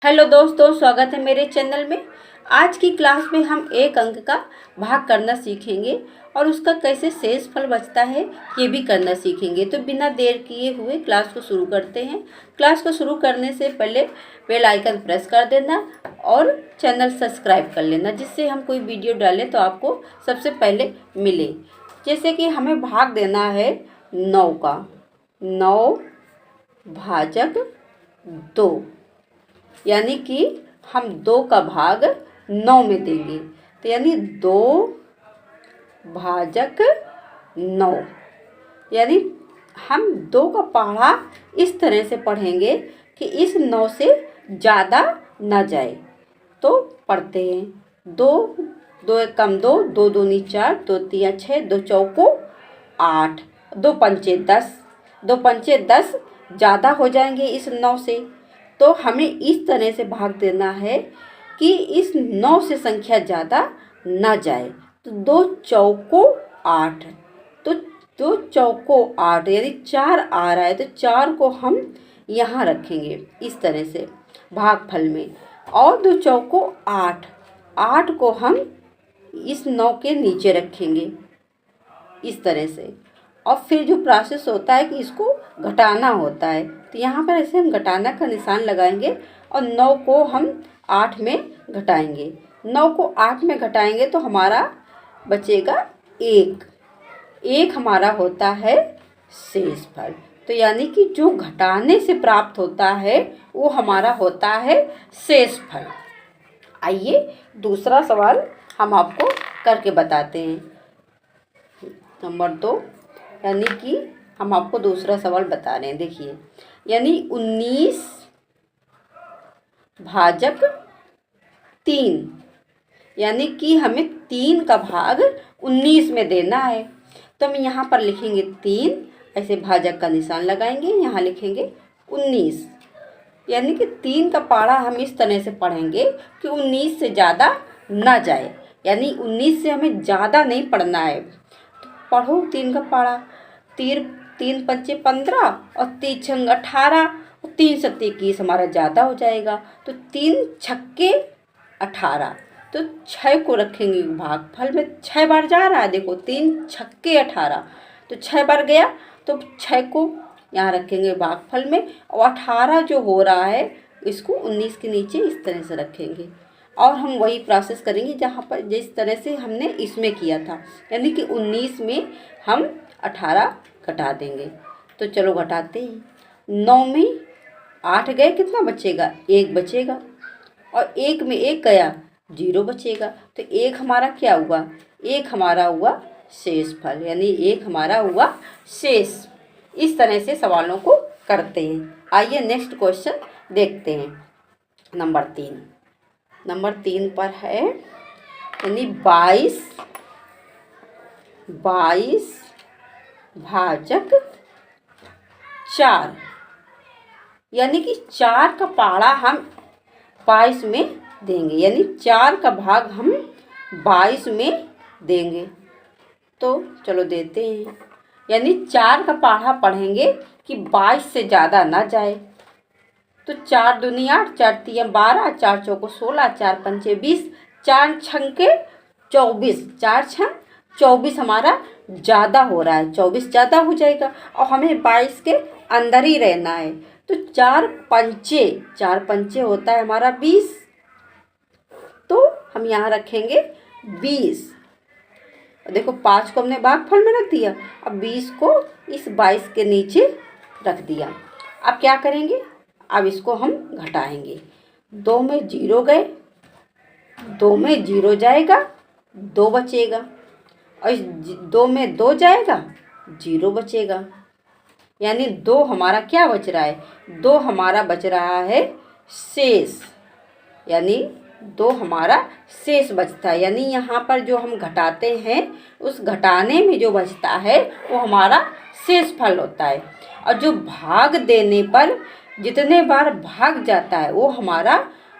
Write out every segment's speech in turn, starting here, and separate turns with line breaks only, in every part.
Hello दोस्तों, स्वागत है मेरे चैनल में। आज की क्लास में हम एक अंक का भाग करना सीखेंगे और उसका कैसे शेष फल बचता है ये भी करना सीखेंगे। तो बिना देर किए हुए क्लास को शुरू करते हैं। क्लास को शुरू करने से पहले बेल आइकन प्रेस कर देना और चैनल सब्सक्राइब कर लेना, जिससे हम कोई वीडियो डालें तो आपको सबसे पहले मिले। जैसे कि हमें भाग देना है 9 का, 9 भाजक 2, यानी कि हम 2 का भाग 9 में देंगे। तो यानी 2 भाजक 9, यानी हम 2 का पहाड़ा इस तरह से पढ़ेंगे कि इस 9 से ज़्यादा ना जाए। तो पढ़ते हैं 2, 2 एक कम 2, 2 दूनी 4, 2 तिया 6, 2 चौको 8, 2 पंचे 10, 2 पंचे 10 ज़्यादा हो जाएंगे इस 9 से। तो हमें इस तरह से भाग देना है कि इस 9 से संख्या ज़्यादा ना जाए। तो 2 चौको 8, तो 2 चौको 8 यानी 4 आ रहा है, तो 4 को हम यहाँ रखेंगे इस तरह से भागफल में, और 2 चौको 8, 8 को हम इस 9 के नीचे रखेंगे इस तरह से। और फिर जो प्रोसेस होता है कि इसको घटाना होता है, तो यहाँ पर ऐसे हम घटाना का निशान लगाएंगे और 9 को हम 8 में घटाएंगे। 9 को 8 में घटाएंगे तो हमारा बचेगा 1, 1 हमारा होता है शेष फल। तो यानी कि जो घटाने से प्राप्त होता है वो हमारा होता है शेष फल। आइए दूसरा सवाल हम आपको करके बताते हैं। नंबर 2, यानी कि हम आपको दूसरा सवाल बता रहे हैं। देखिए, यानी 19 भाजक 3, यानी कि हमें 3 का भाग 19 में देना है। तो हम यहाँ पर लिखेंगे 3, ऐसे भाजक का निशान लगाएंगे, यहाँ लिखेंगे 19, यानी कि 3 का पहाड़ा हम इस तरह से पढ़ेंगे कि 19 से ज़्यादा ना जाए, यानी 19 से हमें ज़्यादा नहीं पढ़ना है। तो पढ़ो 3 का पहाड़ा, 3 पंचे 15 और 3 छंग 18 और 3 सत्ते 21 हमारा ज़्यादा हो जाएगा। तो 3 छक्के 18, तो 6 को रखेंगे भागफल में, 6 बार जा रहा है। देखो 3 छक्के 18, तो 6 बार गया, तो 6 को यहाँ रखेंगे भागफल में, और 18 जो हो रहा है इसको 19 के नीचे इस तरह से रखेंगे। और हम वही प्रोसेस करेंगे जहाँ पर जिस तरह से हमने इसमें किया था, यानी कि 19 में हम 18 घटा देंगे। तो चलो घटाते हैं। 9 में 8 गए, कितना बचेगा? 1 बचेगा, और 1 में 1 गया, 0 बचेगा। तो 1 हमारा क्या हुआ? 1 हमारा हुआ शेष फल, यानी 1 हमारा हुआ शेष। इस तरह से सवालों को करते हैं। आइए नेक्स्ट क्वेश्चन देखते हैं। नंबर 3 पर है, यानी 22 भाजक 4, यानी कि 4 का पहाड़ा हम 22 में देंगे, यानी 4 का भाग हम 22 में देंगे। तो चलो देते हैं, यानी 4 का पहाड़ा पढ़ेंगे कि 22 से ज़्यादा ना जाए। तो 4 दूनी 8, 4 तिया 12, 4 चौको 16, 4 पंचे 20, 4 छंके 24, 4 छंग 24 हमारा ज़्यादा हो रहा है, 24 ज़्यादा हो जाएगा और हमें 22 के अंदर ही रहना है। तो 4 पंचे होता है हमारा 20, तो हम यहाँ रखेंगे 20। देखो 5 को हमने भागफल में रख दिया, अब 20 को इस 22 के नीचे रख दिया। अब क्या करेंगे? अब इसको हम घटाएंगे। 2 में 0 गए, 2 में 0 जाएगा, 2 बचेगा, और इस 2 में 2 जाएगा, 0 बचेगा। यानी 2 हमारा क्या बच रहा है? 2 हमारा बच रहा है शेष, यानी 2 हमारा शेष बचता है। यानी यहाँ पर जो हम घटाते हैं उस घटाने में जो बचता है वो हमारा शेष फल होता है, और जो भाग देने पर जितने बार भाग जाता है वो हमारा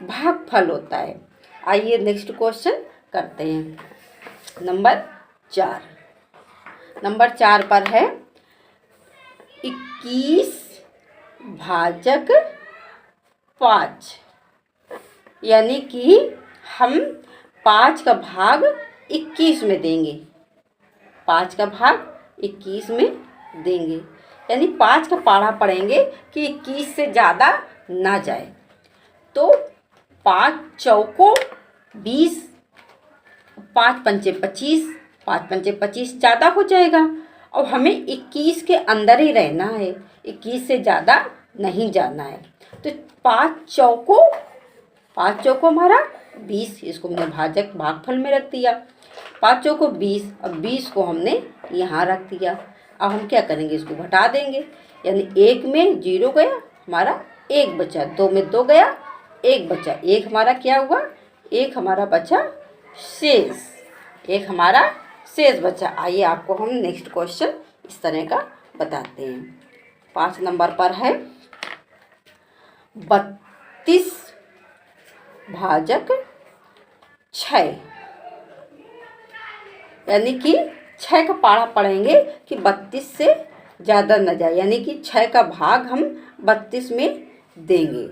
भागफल होता है। आइए नेक्स्ट क्वेश्चन करते हैं। नंबर 4 पर है 21 भाजक 5, यानी कि हम 5 का भाग 21 में देंगे, 5 का भाग 21 में देंगे, यानी 5 का पाढ़ा पढ़ेंगे कि 21 से ज़्यादा ना जाए। तो 5 चौको 20, 5 पंचे 25, 5 पंचे 25 ज़्यादा हो जाएगा और हमें 21 के अंदर ही रहना है, 21 से ज़्यादा नहीं जाना है। तो 5 चौको हमारा 20, इसको हमने भाजक भागफल में रख दिया। 5 चौको 20 और 20 को हमने यहाँ रख दिया। अब हम क्या करेंगे, इसको घटा देंगे, यानी 1 में 0 गया, हमारा 1 बचा, 2 में 2 गया, 1 बचा, 1 हमारा क्या हुआ, 1 हमारा बचा शेष, 1 हमारा शेष बचा। आइए आपको हम नेक्स्ट क्वेश्चन इस तरह का बताते हैं। 5 नंबर पर है 32 भाजक 6, यानी कि 6 का पाढ़ा पढ़ेंगे कि 32 से ज़्यादा न जाए, यानी कि 6 का भाग हम 32 में देंगे।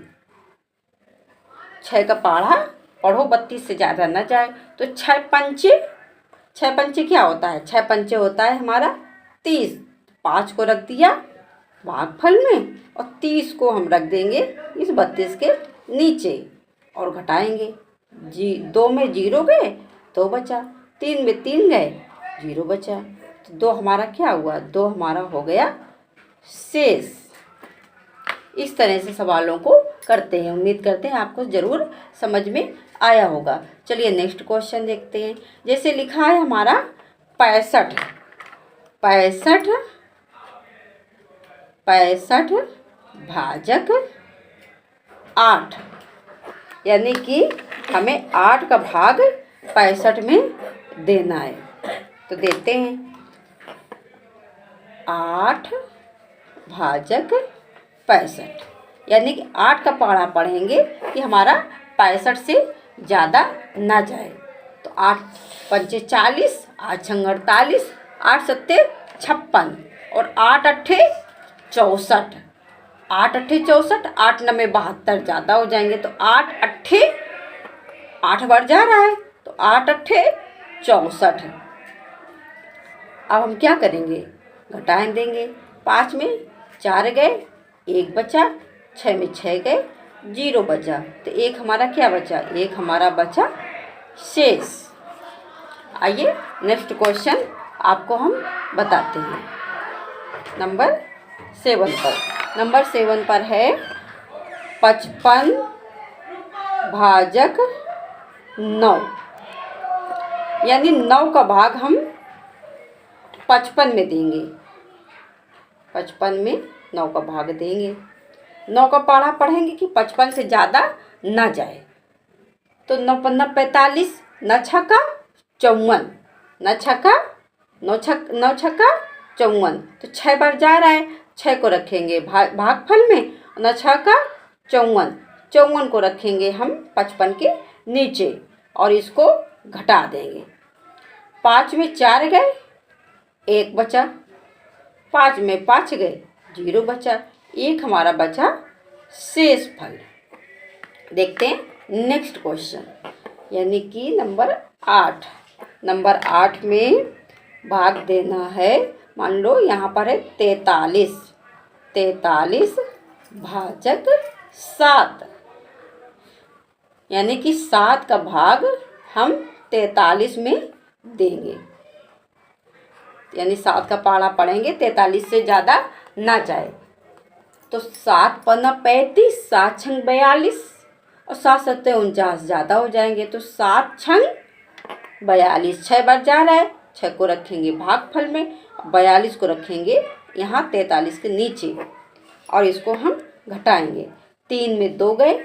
6 का पाढ़ा पढ़ो 32 से ज़्यादा न जाए। तो 6 पंचे क्या होता है, 6 पंचे होता है हमारा 30, 5 को रख दिया भागफल में और 30 को हम रख देंगे इस 32 के नीचे और घटाएंगे। 2 में 0 गए, 2 बचा, 3 में 3 गए, 0 बचा, तो 2 हमारा क्या हुआ, 2 हमारा हो गया शेष। इस तरह से सवालों को करते हैं। उम्मीद करते हैं आपको ज़रूर समझ में आया होगा। चलिए नेक्स्ट क्वेश्चन देखते हैं। जैसे लिखा है हमारा 65 भाजक 8, यानी कि हमें 8 का भाग 65 में देना है। तो देते हैं 8 भाजक 65, यानी कि 8 का पाढ़ा पढ़ेंगे कि हमारा 65 से ज़्यादा ना जाए। तो 8 पंचे 40, 8 छंग 48, 8 सत्ते 56 और 8 अट्ठे 64, 8 अट्ठे 64, 8 नवे 72 ज़्यादा हो जाएंगे। तो 8 अट्ठे 8 बार जा रहा है, तो 8 अट्ठे 64। अब हम क्या करेंगे, घटाएं देंगे। 5 में 4 गए, 1 बचा, 6 में 6 गए, 0 बचा, तो 1 हमारा क्या बचा, 1 हमारा बचा शेष। आइए नेक्स्ट क्वेश्चन आपको हम बताते हैं। नंबर 7 पर है 55 भाजक 9, यानी 9 का भाग हम 55 में देंगे, 55 में 9 का भाग देंगे। 9 का पाढ़ा पढ़ेंगे कि 55 से ज़्यादा ना जाए। तो 9 पन्ना 45, 9 छक्का 54, 9 छक्का 9 छक्का 54, तो 6 बार जा रहा है, 6 को रखेंगे भागफल में, 9 छक्का 54 को रखेंगे हम 55 के नीचे और इसको घटा देंगे। 5 में 4 गए, 1 बचा, 5 में 5 गए, 0 बचा, 1 हमारा बचा शेष फल। देखते हैं नेक्स्ट क्वेश्चन, यानी कि नंबर 8 में भाग देना है। मान लो यहाँ पर है 43 भाजक 7, यानी कि 7 का भाग हम 43 में देंगे, यानी 7 का पाढ़ा पढ़ेंगे 43 से ज़्यादा ना जाए। तो 7 पन्ना 35, 7 छंग 42 और 7 सत्ते 49 ज़्यादा हो जाएंगे। तो 7 छंग 42, 6 बार जा रहा है, 6 को रखेंगे भागफल में, 42 को रखेंगे यहाँ 43 के नीचे और इसको हम घटाएंगे। 3 में 2 गए,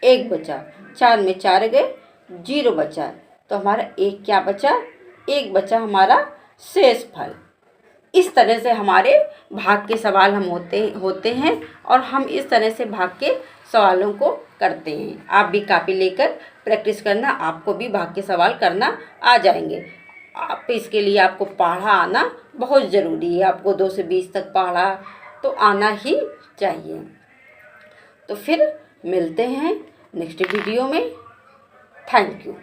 1 बचा, 4 में 4 गए, 0 बचा, तो हमारा 1 क्या बचा, 1 बचा हमारा शेष फल। इस तरह से हमारे भाग के सवाल हम होते हैं और हम इस तरह से भाग के सवालों को करते हैं। आप भी कापी लेकर प्रैक्टिस करना, आपको भी भाग के सवाल करना आ जाएंगे। आप इसके लिए आपको पढ़ा आना बहुत ज़रूरी है। आपको 2 से 20 तक पढ़ा तो आना ही चाहिए। तो फिर मिलते हैं नेक्स्ट वीडियो में। Thank you.